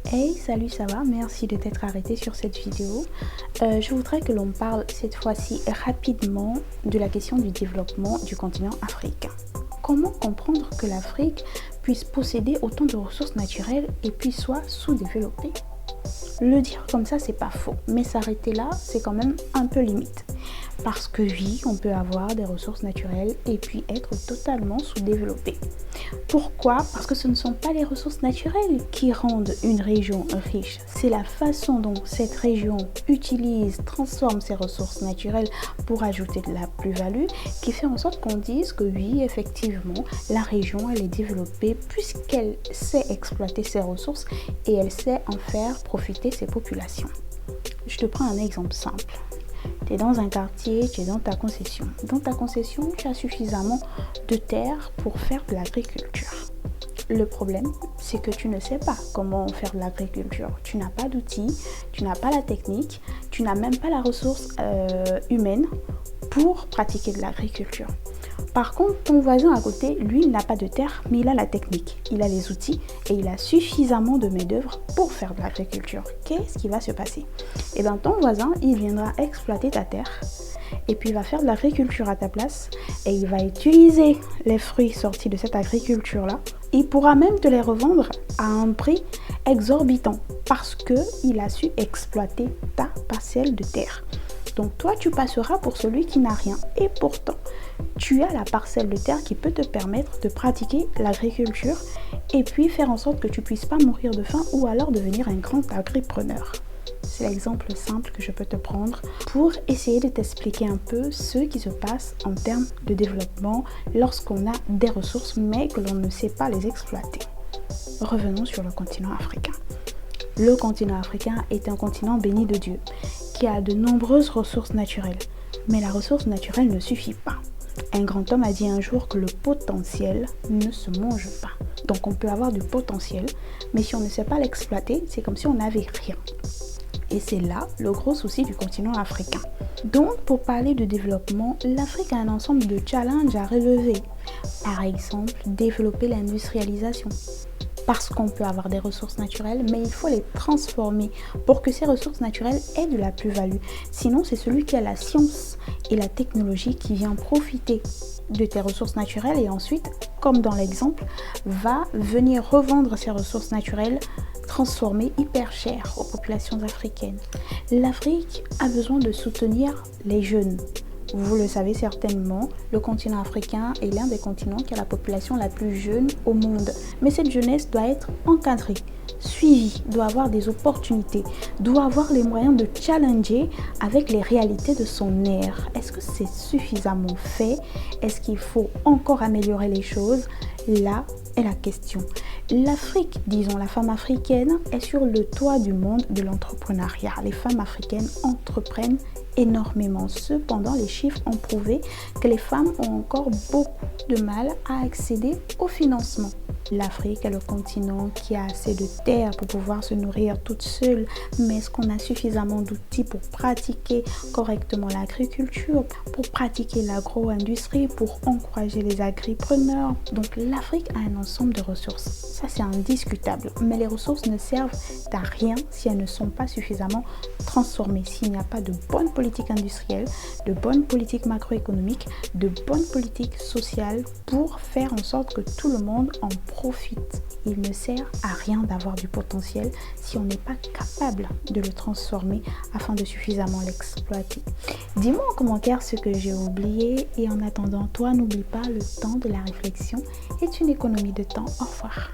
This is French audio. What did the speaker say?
Hey, salut, ça va? Merci de t'être arrêté sur cette vidéo. Je voudrais que l'on parle cette fois-ci rapidement de la question du développement du continent africain. Comment comprendre que l'Afrique puisse posséder autant de ressources naturelles et puis soit sous-développée? Le dire comme ça, c'est pas faux, mais s'arrêter là, c'est quand même un peu limite. Parce que oui, on peut avoir des ressources naturelles et puis être totalement sous-développé. Pourquoi? Parce que ce ne sont pas les ressources naturelles qui rendent une région riche. C'est la façon dont cette région utilise, transforme ses ressources naturelles pour ajouter de la plus-value qui fait en sorte qu'on dise que oui, effectivement, la région, elle est développée puisqu'elle sait exploiter ses ressources et elle sait en faire profiter ses populations. Je te prends un exemple simple. Tu es dans un quartier, tu es dans ta concession. Dans ta concession, tu as suffisamment de terre pour faire de l'agriculture. Le problème, c'est que tu ne sais pas comment faire de l'agriculture. Tu n'as pas d'outils, tu n'as pas la technique, tu n'as même pas la ressource humaine pour pratiquer de l'agriculture. Par contre, ton voisin à côté, lui, il n'a pas de terre, mais il a la technique, il a les outils et il a suffisamment de main-d'œuvre pour faire de l'agriculture. Qu'est-ce qui va se passer? Eh bien, ton voisin, il viendra exploiter ta terre et puis il va faire de l'agriculture à ta place et il va utiliser les fruits sortis de cette agriculture-là. Il pourra même te les revendre à un prix exorbitant parce qu'il a su exploiter ta parcelle de terre. Donc toi, tu passeras pour celui qui n'a rien. Et pourtant, tu as la parcelle de terre qui peut te permettre de pratiquer l'agriculture et puis faire en sorte que tu ne puisses pas mourir de faim ou alors devenir un grand agripreneur. C'est l'exemple simple que je peux te prendre pour essayer de t'expliquer un peu ce qui se passe en termes de développement lorsqu'on a des ressources mais que l'on ne sait pas les exploiter. Revenons sur le continent africain. Le continent africain est un continent béni de Dieu qui a de nombreuses ressources naturelles. Mais la ressource naturelle ne suffit pas. Un grand homme a dit un jour que le potentiel ne se mange pas. Donc on peut avoir du potentiel, mais si on ne sait pas l'exploiter, c'est comme si on n'avait rien. Et c'est là le gros souci du continent africain. Donc pour parler de développement, l'Afrique a un ensemble de challenges à relever. Par exemple, développer l'industrialisation. Parce qu'on peut avoir des ressources naturelles, mais il faut les transformer pour que ces ressources naturelles aient de la plus-value. Sinon, c'est celui qui a la science et la technologie qui vient profiter de tes ressources naturelles et ensuite, comme dans l'exemple, va venir revendre ces ressources naturelles transformées hyper chères aux populations africaines. L'Afrique a besoin de soutenir les jeunes. Vous le savez certainement, le continent africain est l'un des continents qui a la population la plus jeune au monde. Mais cette jeunesse doit être encadrée, suivie, doit avoir des opportunités, doit avoir les moyens de challenger avec les réalités de son ère. Est-ce que c'est suffisamment fait? Est-ce qu'il faut encore améliorer les choses? Là est la question. L'Afrique, disons la femme africaine, est sur le toit du monde de l'entrepreneuriat. Les femmes africaines entreprennent énormément. Cependant, les chiffres ont prouvé que les femmes ont encore beaucoup de mal à accéder au financement. L'Afrique est le continent qui a assez de terre pour pouvoir se nourrir toute seule, mais est-ce qu'on a suffisamment d'outils pour pratiquer correctement l'agriculture, pour pratiquer l'agro-industrie, pour encourager les agripreneurs? Donc l'Afrique a un ensemble de ressources. Ça, c'est indiscutable. Mais les ressources ne servent à rien si elles ne sont pas suffisamment transformées. S'il n'y a pas de bonne politique industrielle, de bonne politique macroéconomique, de bonne politique sociale pour faire en sorte que tout le monde en profite. Il ne sert à rien d'avoir du potentiel si on n'est pas capable de le transformer afin de suffisamment l'exploiter. Dis-moi en commentaire ce que j'ai oublié et en attendant, toi, n'oublie pas, le temps de la réflexion est une économie de temps. Au revoir.